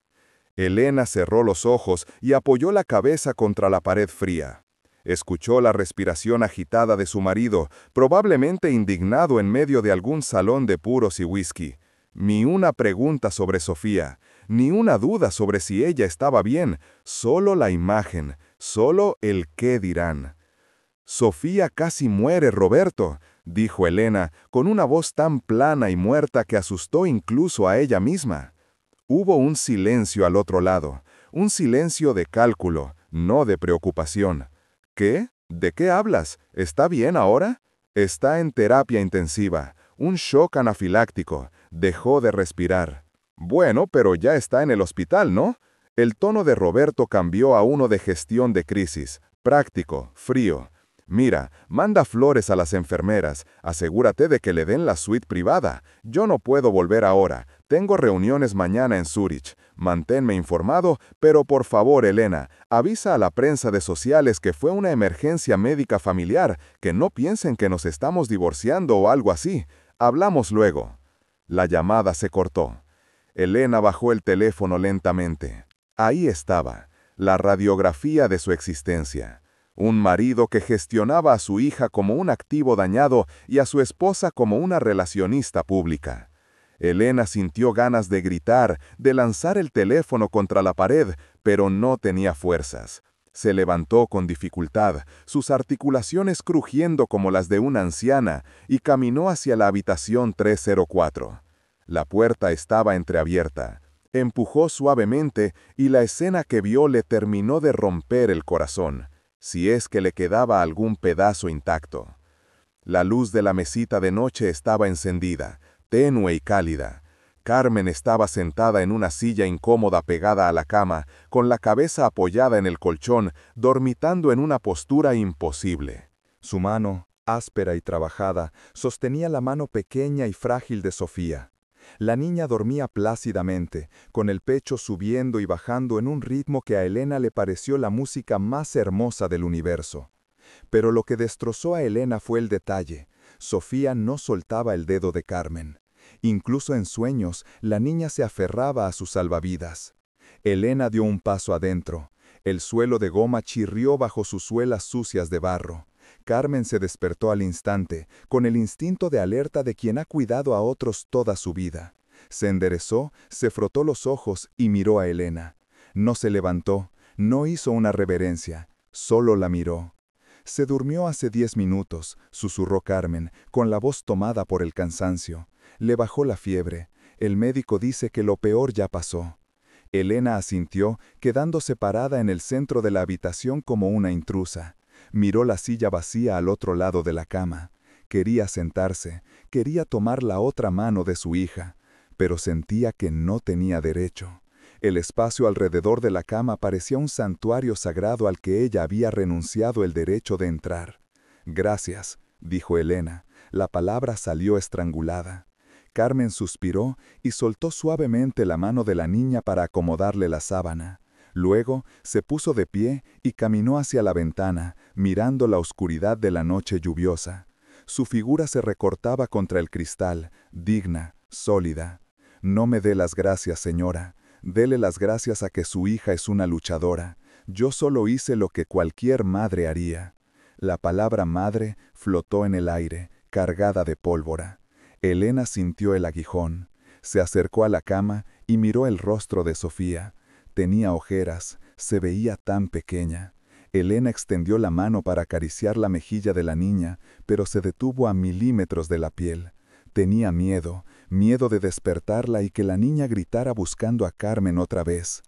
Elena cerró los ojos y apoyó la cabeza contra la pared fría. Escuchó la respiración agitada de su marido, probablemente indignado en medio de algún salón de puros y whisky. Ni una pregunta sobre Sofía, ni una duda sobre si ella estaba bien, solo la imagen, solo el qué dirán. «Sofía casi muere, Roberto», dijo Elena, con una voz tan plana y muerta que asustó incluso a ella misma. Hubo un silencio al otro lado, un silencio de cálculo, no de preocupación. «¿Qué? ¿De qué hablas? ¿Está bien ahora?» «Está en terapia intensiva, un shock anafiláctico, dejó de respirar». «Bueno, pero ya está en el hospital, ¿no?». El tono de Roberto cambió a uno de gestión de crisis, práctico, frío. «Mira, manda flores a las enfermeras, asegúrate de que le den la suite privada. Yo no puedo volver ahora, tengo reuniones mañana en Zúrich. Manténme informado, pero por favor, Elena, avisa a la prensa de sociales que fue una emergencia médica familiar, que no piensen que nos estamos divorciando o algo así. Hablamos luego. La llamada se cortó. Elena bajó el teléfono lentamente. Ahí estaba, la radiografía de su existencia. Un marido que gestionaba a su hija como un activo dañado y a su esposa como una relacionista pública. Elena sintió ganas de gritar, de lanzar el teléfono contra la pared, pero no tenía fuerzas. Se levantó con dificultad, sus articulaciones crujiendo como las de una anciana, y caminó hacia la habitación 304. La puerta estaba entreabierta. Empujó suavemente y la escena que vio le terminó de romper el corazón, si es que le quedaba algún pedazo intacto. La luz de la mesita de noche estaba encendida, tenue y cálida. Carmen estaba sentada en una silla incómoda pegada a la cama, con la cabeza apoyada en el colchón, dormitando en una postura imposible. Su mano, áspera y trabajada, sostenía la mano pequeña y frágil de Sofía. La niña dormía plácidamente, con el pecho subiendo y bajando en un ritmo que a Elena le pareció la música más hermosa del universo. Pero lo que destrozó a Elena fue el detalle. Sofía no soltaba el dedo de Carmen. Incluso en sueños, la niña se aferraba a sus salvavidas. Elena dio un paso adentro. El suelo de goma chirrió bajo sus suelas sucias de barro. Carmen se despertó al instante, con el instinto de alerta de quien ha cuidado a otros toda su vida. Se enderezó, se frotó los ojos y miró a Elena. No se levantó, no hizo una reverencia, solo la miró. Se durmió hace 10 minutos, susurró Carmen, con la voz tomada por el cansancio. Le bajó la fiebre. El médico dice que lo peor ya pasó. Elena asintió, quedándose parada en el centro de la habitación como una intrusa. Miró la silla vacía al otro lado de la cama. Quería sentarse, quería tomar la otra mano de su hija, pero sentía que no tenía derecho. El espacio alrededor de la cama parecía un santuario sagrado al que ella había renunciado el derecho de entrar. «Gracias», dijo Elena. La palabra salió estrangulada. Carmen suspiró y soltó suavemente la mano de la niña para acomodarle la sábana. Luego se puso de pie y caminó hacia la ventana, mirando la oscuridad de la noche lluviosa. Su figura se recortaba contra el cristal, digna, sólida. «No me dé las gracias, señora. Dele las gracias a que su hija es una luchadora. Yo solo hice lo que cualquier madre haría». La palabra madre flotó en el aire, cargada de pólvora. Elena sintió el aguijón. Se acercó a la cama y miró el rostro de Sofía. Tenía ojeras, se veía tan pequeña. Elena extendió la mano para acariciar la mejilla de la niña, pero se detuvo a milímetros de la piel. Tenía miedo, miedo de despertarla y que la niña gritara buscando a Carmen otra vez.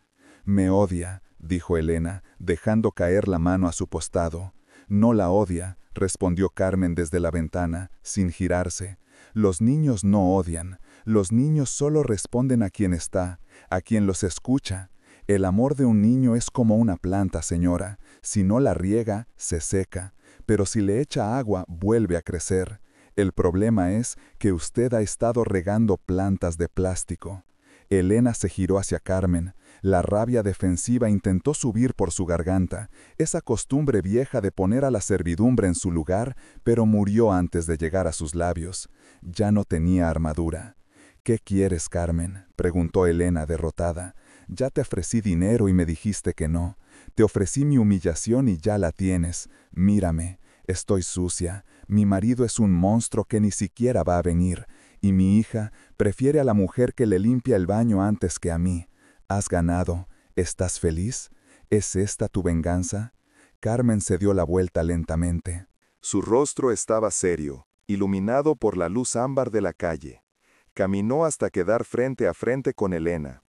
«Me odia», dijo Elena, dejando caer la mano a su costado. «No la odia», respondió Carmen desde la ventana, sin girarse. «Los niños no odian. Los niños solo responden a quien está, a quien los escucha. El amor de un niño es como una planta, señora. Si no la riega, se seca, pero si le echa agua, vuelve a crecer. El problema es que usted ha estado regando plantas de plástico». Elena se giró hacia Carmen. La rabia defensiva intentó subir por su garganta, esa costumbre vieja de poner a la servidumbre en su lugar, pero murió antes de llegar a sus labios. Ya no tenía armadura. «¿Qué quieres, Carmen?», preguntó Elena derrotada. «Ya te ofrecí dinero y me dijiste que no. Te ofrecí mi humillación y ya la tienes. Mírame, estoy sucia. Mi marido es un monstruo que ni siquiera va a venir. Y mi hija prefiere a la mujer que le limpia el baño antes que a mí. Has ganado. ¿Estás feliz? ¿Es esta tu venganza?». Carmen se dio la vuelta lentamente. Su rostro estaba serio, iluminado por la luz ámbar de la calle. Caminó hasta quedar frente a frente con Elena.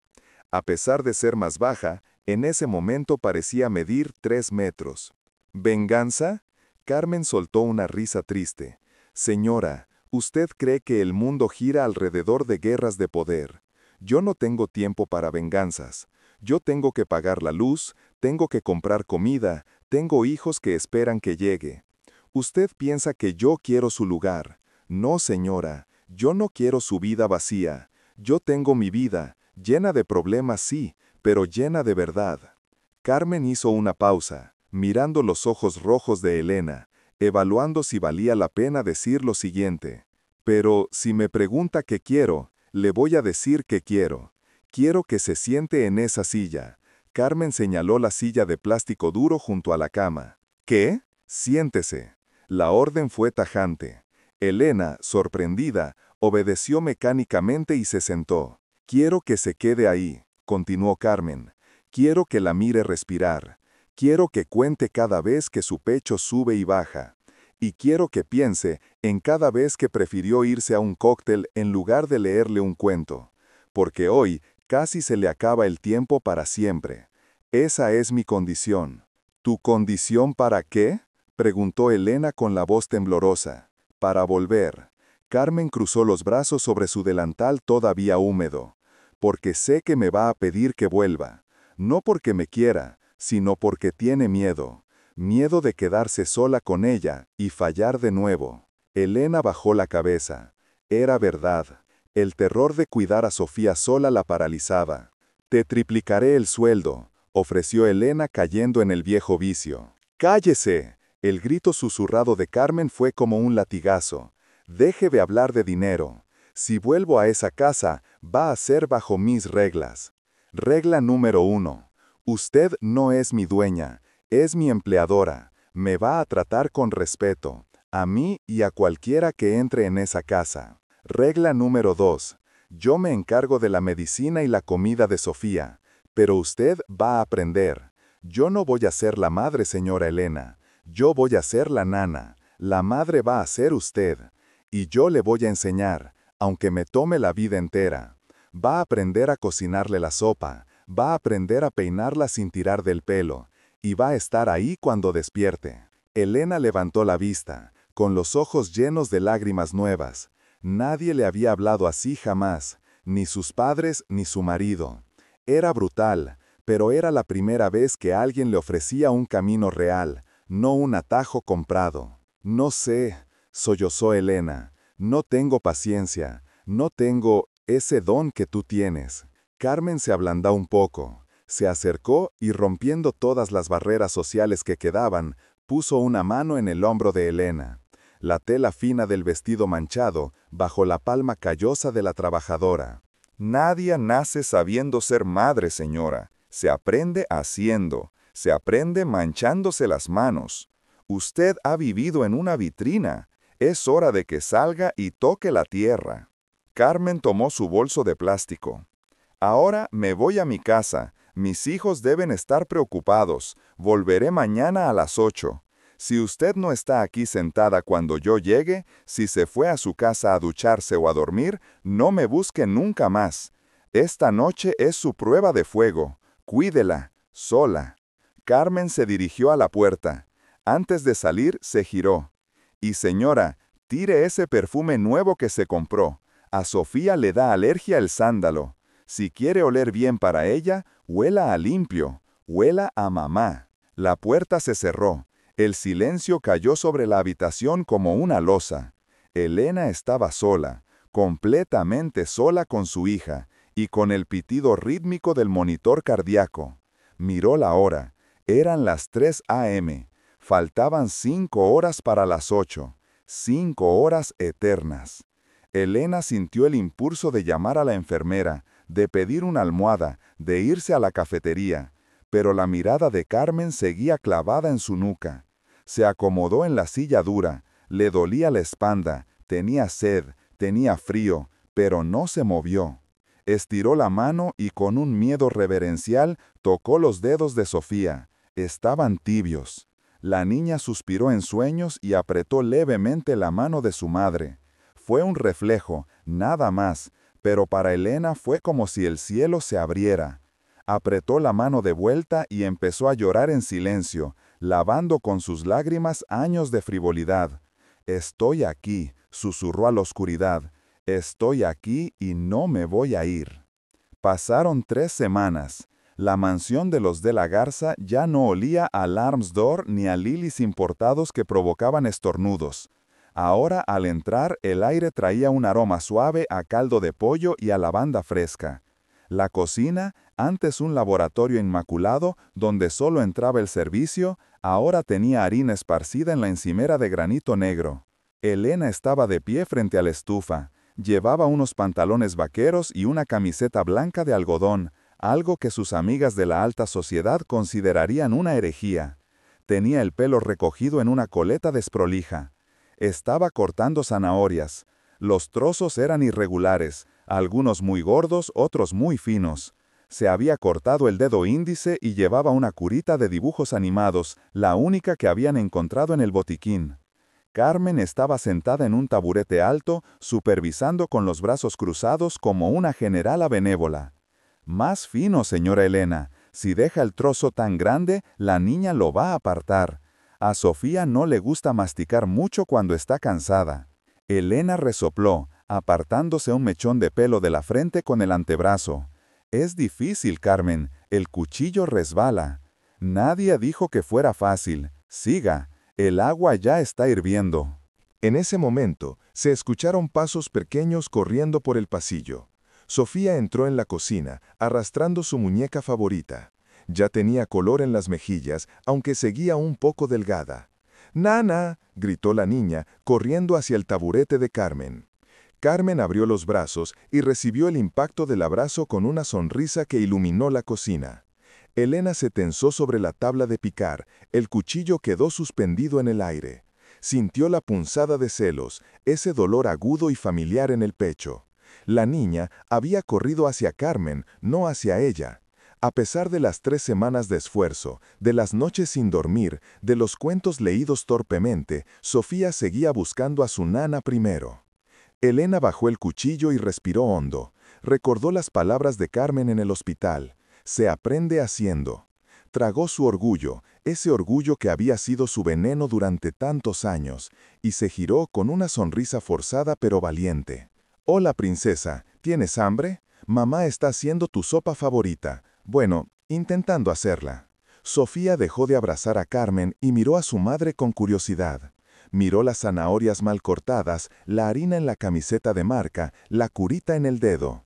A pesar de ser más baja, en ese momento parecía medir 3 metros. «¿Venganza?». Carmen soltó una risa triste. «Señora, usted cree que el mundo gira alrededor de guerras de poder. Yo no tengo tiempo para venganzas. Yo tengo que pagar la luz, tengo que comprar comida, tengo hijos que esperan que llegue. Usted piensa que yo quiero su lugar. No, señora, yo no quiero su vida vacía. Yo tengo mi vida, llena de problemas sí, pero llena de verdad». Carmen hizo una pausa, mirando los ojos rojos de Elena, evaluando si valía la pena decir lo siguiente. Pero si me pregunta qué quiero, le voy a decir que quiero. Quiero que se siente en esa silla. Carmen señaló la silla de plástico duro junto a la cama. ¿Qué? Siéntese. La orden fue tajante. Elena, sorprendida, obedeció mecánicamente y se sentó. Quiero que se quede ahí, continuó Carmen. Quiero que la mire respirar. Quiero que cuente cada vez que su pecho sube y baja. Y quiero que piense en cada vez que prefirió irse a un cóctel en lugar de leerle un cuento. Porque hoy casi se le acaba el tiempo para siempre. Esa es mi condición. ¿Tu condición para qué? Preguntó Elena con la voz temblorosa. Para volver. Carmen cruzó los brazos sobre su delantal todavía húmedo. Porque sé que me va a pedir que vuelva. No porque me quiera, sino porque tiene miedo. Miedo de quedarse sola con ella y fallar de nuevo. Elena bajó la cabeza. Era verdad. El terror de cuidar a Sofía sola la paralizaba. Te triplicaré el sueldo, ofreció Elena cayendo en el viejo vicio. ¡Cállese! El grito susurrado de Carmen fue como un latigazo. Deje de hablar de dinero. Si vuelvo a esa casa, va a ser bajo mis reglas. Regla número 1. Usted no es mi dueña, es mi empleadora. Me va a tratar con respeto, a mí y a cualquiera que entre en esa casa. Regla número 2. Yo me encargo de la medicina y la comida de Sofía, pero usted va a aprender. Yo no voy a ser la madre, señora Elena. Yo voy a ser la nana. La madre va a ser usted. Y yo le voy a enseñar, aunque me tome la vida entera. Va a aprender a cocinarle la sopa, va a aprender a peinarla sin tirar del pelo, y va a estar ahí cuando despierte. Elena levantó la vista, con los ojos llenos de lágrimas nuevas. Nadie le había hablado así jamás, ni sus padres ni su marido. Era brutal, pero era la primera vez que alguien le ofrecía un camino real, no un atajo comprado. No sé, sollozó Elena, no tengo paciencia, no tengo ese don que tú tienes. Carmen se ablandó un poco, se acercó y rompiendo todas las barreras sociales que quedaban, puso una mano en el hombro de Elena. La tela fina del vestido manchado, bajo la palma callosa de la trabajadora. Nadie nace sabiendo ser madre, señora. Se aprende haciendo, se aprende manchándose las manos. Usted ha vivido en una vitrina. Es hora de que salga y toque la tierra. Carmen tomó su bolso de plástico. Ahora me voy a mi casa. Mis hijos deben estar preocupados. Volveré mañana a las 8. Si usted no está aquí sentada cuando yo llegue, si se fue a su casa a ducharse o a dormir, no me busque nunca más. Esta noche es su prueba de fuego. Cuídela, sola. Carmen se dirigió a la puerta. Antes de salir, se giró. Y señora, tire ese perfume nuevo que se compró. A Sofía le da alergia el sándalo. Si quiere oler bien para ella, huela a limpio, huela a mamá. La puerta se cerró. El silencio cayó sobre la habitación como una losa. Elena estaba sola, completamente sola con su hija, y con el pitido rítmico del monitor cardíaco. Miró la hora. Eran las 3 a.m. Faltaban 5 horas para las 8. 5 horas eternas. Elena sintió el impulso de llamar a la enfermera, de pedir una almohada, de irse a la cafetería. Pero la mirada de Carmen seguía clavada en su nuca. Se acomodó en la silla dura, le dolía la espalda, tenía sed, tenía frío, pero no se movió. Estiró la mano y con un miedo reverencial tocó los dedos de Sofía. Estaban tibios. La niña suspiró en sueños y apretó levemente la mano de su madre. Fue un reflejo, nada más, pero para Elena fue como si el cielo se abriera. Apretó la mano de vuelta y empezó a llorar en silencio, lavando con sus lágrimas años de frivolidad. «Estoy aquí», susurró a la oscuridad. «Estoy aquí y no me voy a ir». Pasaron 3 semanas. La mansión de los de la Garza ya no olía a Alarms-Door ni a lilies importados que provocaban estornudos. Ahora, al entrar, el aire traía un aroma suave a caldo de pollo y a lavanda fresca. La cocina, antes un laboratorio inmaculado donde solo entraba el servicio, ahora tenía harina esparcida en la encimera de granito negro. Elena estaba de pie frente a la estufa. Llevaba unos pantalones vaqueros y una camiseta blanca de algodón, algo que sus amigas de la alta sociedad considerarían una herejía. Tenía el pelo recogido en una coleta desprolija. Estaba cortando zanahorias. Los trozos eran irregulares, algunos muy gordos, otros muy finos. Se había cortado el dedo índice y llevaba una curita de dibujos animados, la única que habían encontrado en el botiquín. Carmen estaba sentada en un taburete alto, supervisando con los brazos cruzados como una generala benévola. «Más fino, señora Elena. Si deja el trozo tan grande, la niña lo va a apartar. A Sofía no le gusta masticar mucho cuando está cansada». Elena resopló, apartándose un mechón de pelo de la frente con el antebrazo. «Es difícil, Carmen. El cuchillo resbala». «Nadie dijo que fuera fácil. Siga. El agua ya está hirviendo». En ese momento, se escucharon pasos pequeños corriendo por el pasillo. Sofía entró en la cocina, arrastrando su muñeca favorita. Ya tenía color en las mejillas, aunque seguía un poco delgada. «¡Nana!», gritó la niña, corriendo hacia el taburete de Carmen. Carmen abrió los brazos y recibió el impacto del abrazo con una sonrisa que iluminó la cocina. Elena se tensó sobre la tabla de picar, el cuchillo quedó suspendido en el aire. Sintió la punzada de celos, ese dolor agudo y familiar en el pecho. La niña había corrido hacia Carmen, no hacia ella. A pesar de las 3 semanas de esfuerzo, de las noches sin dormir, de los cuentos leídos torpemente, Sofía seguía buscando a su nana primero. Elena bajó el cuchillo y respiró hondo. Recordó las palabras de Carmen en el hospital. Se aprende haciendo. Tragó su orgullo, ese orgullo que había sido su veneno durante tantos años, y se giró con una sonrisa forzada pero valiente. «Hola, princesa, ¿tienes hambre? Mamá está haciendo tu sopa favorita. Bueno, intentando hacerla». Sofía dejó de abrazar a Carmen y miró a su madre con curiosidad. Miró las zanahorias mal cortadas, la harina en la camiseta de marca, la curita en el dedo.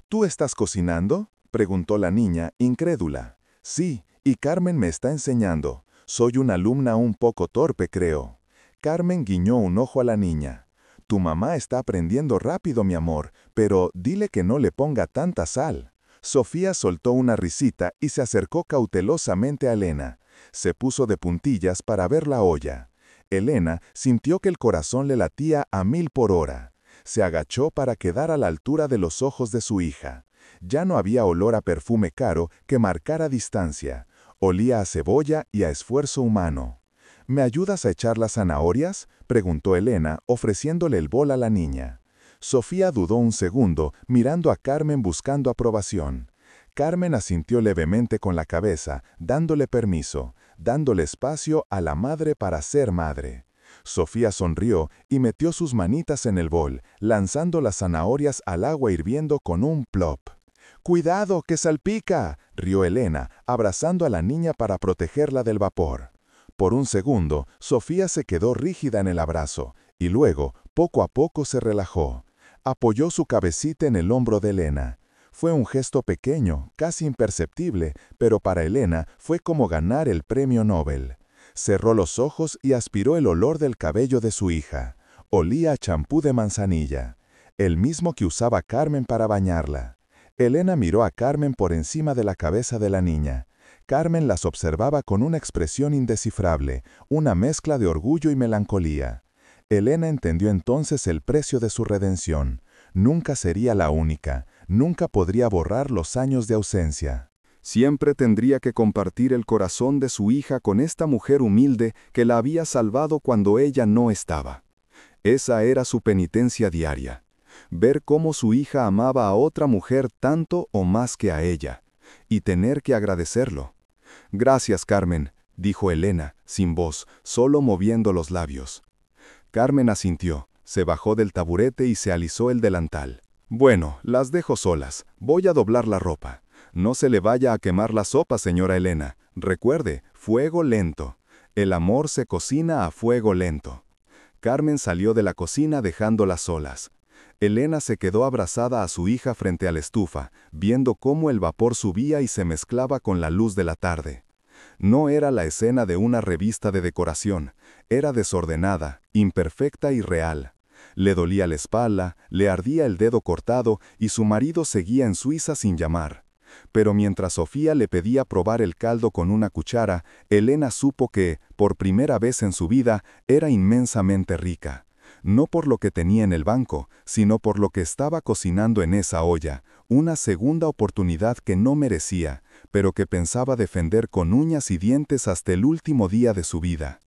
«¿Tú estás cocinando?», preguntó la niña, incrédula. «Sí, y Carmen me está enseñando. Soy una alumna un poco torpe, creo». Carmen guiñó un ojo a la niña. «Tu mamá está aprendiendo rápido, mi amor, pero dile que no le ponga tanta sal». Sofía soltó una risita y se acercó cautelosamente a Elena. Se puso de puntillas para ver la olla. Elena sintió que el corazón le latía a 1000 por hora. Se agachó para quedar a la altura de los ojos de su hija. Ya no había olor a perfume caro que marcara distancia. Olía a cebolla y a esfuerzo humano. «¿Me ayudas a echar las zanahorias?», preguntó Elena, ofreciéndole el bol a la niña. Sofía dudó un segundo, mirando a Carmen buscando aprobación. Carmen asintió levemente con la cabeza, dándole permiso, dándole espacio a la madre para ser madre. Sofía sonrió y metió sus manitas en el bol, lanzando las zanahorias al agua hirviendo con un plop. «¡Cuidado, que salpica!», rió Elena, abrazando a la niña para protegerla del vapor. Por un segundo, Sofía se quedó rígida en el abrazo, y luego, poco a poco se relajó. Apoyó su cabecita en el hombro de Elena. Fue un gesto pequeño, casi imperceptible, pero para Elena fue como ganar el premio Nobel. Cerró los ojos y aspiró el olor del cabello de su hija. Olía a champú de manzanilla, el mismo que usaba Carmen para bañarla. Elena miró a Carmen por encima de la cabeza de la niña. Carmen las observaba con una expresión indescifrable, una mezcla de orgullo y melancolía. Elena entendió entonces el precio de su redención. Nunca sería la única, nunca podría borrar los años de ausencia. Siempre tendría que compartir el corazón de su hija con esta mujer humilde que la había salvado cuando ella no estaba. Esa era su penitencia diaria. Ver cómo su hija amaba a otra mujer tanto o más que a ella, y tener que agradecerlo. «Gracias, Carmen», dijo Elena, sin voz, solo moviendo los labios. Carmen asintió, se bajó del taburete y se alisó el delantal. «Bueno, las dejo solas. Voy a doblar la ropa. No se le vaya a quemar la sopa, señora Elena. Recuerde, fuego lento. El amor se cocina a fuego lento». Carmen salió de la cocina dejándolas solas. Elena se quedó abrazada a su hija frente a la estufa, viendo cómo el vapor subía y se mezclaba con la luz de la tarde. No era la escena de una revista de decoración, era desordenada, imperfecta y real. Le dolía la espalda, le ardía el dedo cortado y su marido seguía en Suiza sin llamar. Pero mientras Sofía le pedía probar el caldo con una cuchara, Elena supo que, por primera vez en su vida, era inmensamente rica. No por lo que tenía en el banco, sino por lo que estaba cocinando en esa olla, una segunda oportunidad que no merecía, pero que pensaba defender con uñas y dientes hasta el último día de su vida.